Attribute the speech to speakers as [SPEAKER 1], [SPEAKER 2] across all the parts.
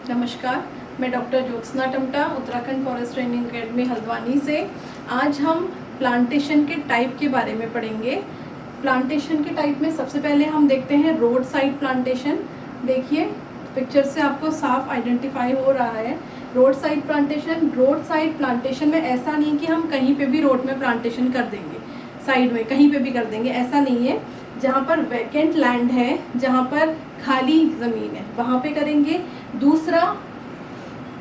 [SPEAKER 1] नमस्कार, मैं doctor Jyotsna Tamta Uttarakhand forest training academy Haldwani से। आज हम प्लांटेशन के टाइप के बारे में पढ़ेंगे। प्लांटेशन के टाइप में सबसे पहले हम देखते हैं रोड साइड प्लांटेशन। देखिए पिक्चर से आपको साफ आइडेंटिफाई हो रहा है road side plantation. Road side plantation में ऐसा नहीं कि हम कहीं पे भी रोड में प्लांटेशन कर देंगे, साइड में कहीं पे भी कर देंगे, ऐसा नहीं है। जहाँ पर वैकेंट लैंड है, जहाँ पर खाली ज़मीन है, वहाँ पे करेंगे। दूसरा,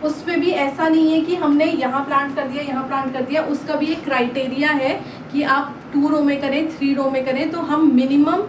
[SPEAKER 1] उसमें भी ऐसा नहीं है कि हमने यहाँ प्लांट कर दिया, यहाँ प्लांट कर दिया। उसका भी एक क्राइटेरिया है कि आप 2 रो में करें, 3 रो में करें। तो हम मिनिमम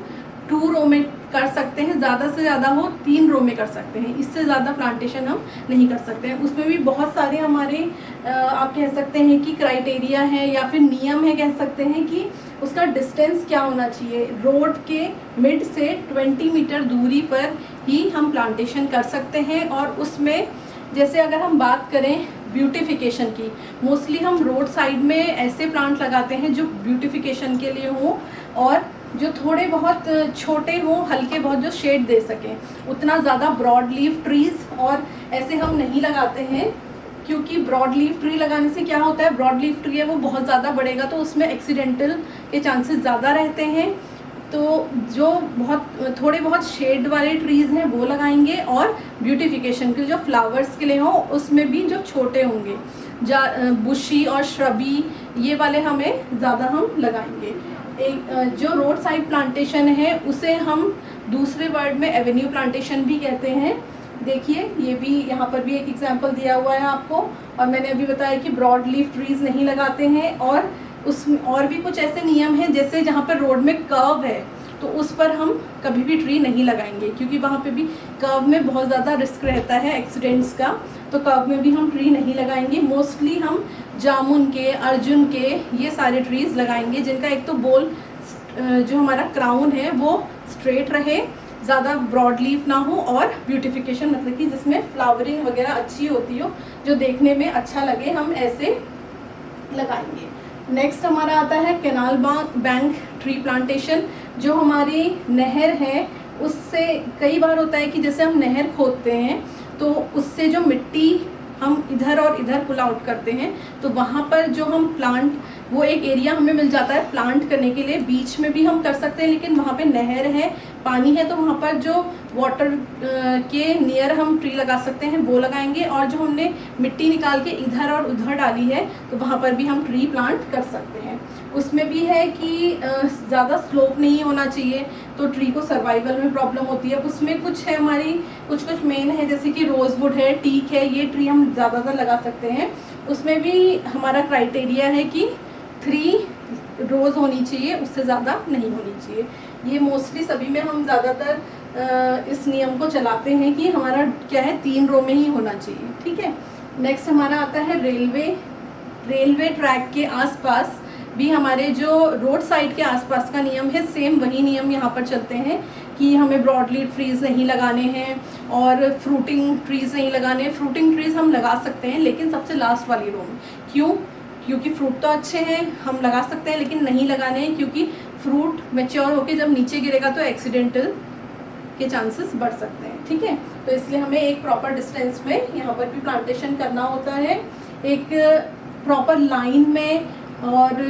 [SPEAKER 1] 2 रो में कर सकते हैं, ज़्यादा से ज़्यादा हो 3 रो में कर सकते हैं। इससे ज़्यादा प्लांटेशन हम नहीं कर सकते हैं। उसमें भी बहुत सारे हमारे आप कह सकते हैं कि क्राइटेरिया है या फिर नियम है, कह सकते हैं कि उसका डिस्टेंस क्या होना चाहिए। रोड के मिड से 20 मीटर दूरी पर ही हम प्लांटेशन कर सकते हैं। और उसमें जैसे अगर हम बात करें ब्यूटिफिकेशन की, मोस्टली हम रोड साइड में ऐसे प्लांट लगाते हैं जो ब्यूटिफिकेशन के लिए हो और जो थोड़े बहुत छोटे हो, हल्के बहुत, जो शेड दे सकें। उतना ज़्यादा ब्रॉड लीफ ट्रीज़ और ऐसे हम नहीं लगाते हैं, क्योंकि ब्रॉड लीफ ट्री लगाने से क्या होता है, ब्रॉड लीफ ट्री है वो बहुत ज़्यादा बढ़ेगा तो उसमें एक्सीडेंटल के चांसेस ज़्यादा रहते हैं। तो जो थोड़े बहुत शेड वाले ट्रीज़ हैं वो लगाएंगे, और ब्यूटिफिकेशन के जो फ्लावर्स के लिए हो उसमें भी जो छोटे होंगे, बुशी और श्रबी, ये वाले हमें ज़्यादा हम लगाएंगे। एक जो रोड साइड प्लांटेशन है उसे हम दूसरे वर्ड में एवेन्यू प्लांटेशन भी कहते हैं। देखिए ये भी, यहाँ पर भी एक एग्जांपल दिया हुआ है आपको। और मैंने अभी बताया कि ब्रॉड लीफ ट्रीज़ नहीं लगाते हैं। और उसमें और भी कुछ ऐसे नियम हैं, जैसे जहाँ पर रोड में कर्व है तो उस पर हम कभी भी ट्री नहीं लगाएंगे, क्योंकि वहाँ पे भी कर्व में बहुत ज़्यादा रिस्क रहता है एक्सीडेंट्स का। तो कर्व में भी हम ट्री नहीं लगाएंगे। मोस्टली हम जामुन के, अर्जुन के, ये सारे ट्रीज़ लगाएंगे जिनका एक तो बोल जो हमारा क्राउन है वो स्ट्रेट रहे, ज़्यादा ब्रॉड लीफ ना हो, और ब्यूटिफिकेशन मतलब कि जिसमें फ्लावरिंग वगैरह अच्छी होती हो, जो देखने में अच्छा लगे, हम ऐसे लगाएंगे। नेक्स्ट हमारा आता है कैनाल बैंक ट्री प्लांटेशन। जो हमारी नहर है उससे कई बार होता है कि जैसे हम नहर खोदते हैं तो उससे जो मिट्टी हम इधर और इधर पुल आउट करते हैं, तो वहाँ पर जो हम प्लांट, वो एक एरिया हमें मिल जाता है प्लांट करने के लिए। बीच में भी हम कर सकते हैं, लेकिन वहाँ पे नहर है, पानी है, तो वहाँ पर जो वाटर के नियर हम ट्री लगा सकते हैं वो लगाएंगे। और जो हमने मिट्टी निकाल के इधर और उधर डाली है तो वहाँ पर भी हम ट्री प्लांट कर सकते हैं। उसमें भी है कि ज़्यादा स्लोप नहीं होना चाहिए, तो ट्री को सर्वाइवल में प्रॉब्लम होती है। उसमें कुछ है हमारी कुछ मेन है, जैसे कि रोज़वुड है, टीक है, ये ट्री हम ज़्यादातर लगा सकते हैं। उसमें भी हमारा क्राइटेरिया है कि 3 रोज़ होनी चाहिए, उससे ज़्यादा नहीं होनी चाहिए। ये मोस्टली सभी में हम ज़्यादातर इस नियम को चलाते हैं कि हमारा क्या है, 3 रो में ही होना चाहिए। ठीक है। नेक्स्ट हमारा आता है रेलवे ट्रैक के आसपास भी हमारे जो रोड साइड के आसपास का नियम है, सेम वही नियम यहाँ पर चलते हैं कि हमें ब्रॉडली ट्रीज़ नहीं लगाने हैं और फ्रूटिंग ट्रीज़ नहीं लगाने हैं। फ्रूटिंग ट्रीज़ हम लगा सकते हैं, लेकिन सबसे लास्ट वाली रो में। क्यों? क्योंकि फ्रूट तो अच्छे हैं, हम लगा सकते हैं, लेकिन नहीं लगाने हैं, क्योंकि फ्रूट मैच्योर होकर जब नीचे गिरेगा तो एक्सीडेंटल के चांसेस बढ़ सकते हैं। ठीक है। तो इसलिए हमें एक प्रॉपर डिस्टेंस में यहाँ पर भी प्लांटेशन करना होता है, एक प्रॉपर लाइन में, और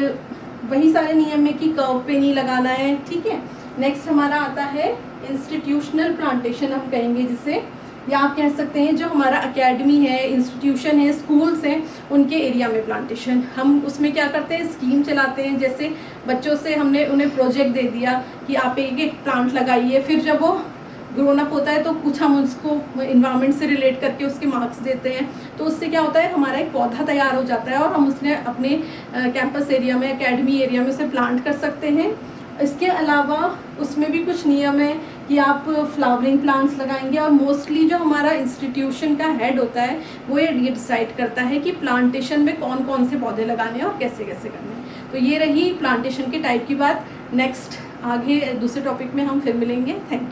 [SPEAKER 1] वही सारे नियम है कि कर्व पे नहीं लगाना है। ठीक है। नेक्स्ट हमारा आता है इंस्टीट्यूशनल प्लांटेशन, हम कहेंगे जिसे, या आप कह सकते हैं जो हमारा एकेडमी है, इंस्टीट्यूशन है, स्कूल्स हैं, उनके एरिया में प्लांटेशन। हम उसमें क्या करते हैं, स्कीम चलाते हैं। जैसे बच्चों से हमने उन्हें प्रोजेक्ट दे दिया कि आप एक प्लांट लगाइए, फिर जब वो ग्रोन अप होता है तो कुछ हम उसको इन्वायरमेंट से रिलेट करके उसके मार्क्स देते हैं। तो उससे क्या होता है, हमारा एक पौधा तैयार हो जाता है और हम उसने अपने कैंपस एरिया में, एकेडमी एरिया में उसे प्लांट कर सकते हैं। इसके अलावा उसमें भी कुछ नियम है कि आप फ्लावरिंग प्लांट्स लगाएंगे, और मोस्टली जो हमारा इंस्टीट्यूशन का हेड होता है वो ये डिसाइड करता है कि प्लांटेशन में कौन कौन से पौधे लगाने हैं और कैसे कैसे करने हैं। तो ये रही प्लांटेशन के टाइप की बात। नेक्स्ट आगे दूसरे टॉपिक में हम फिर मिलेंगे। Thank you.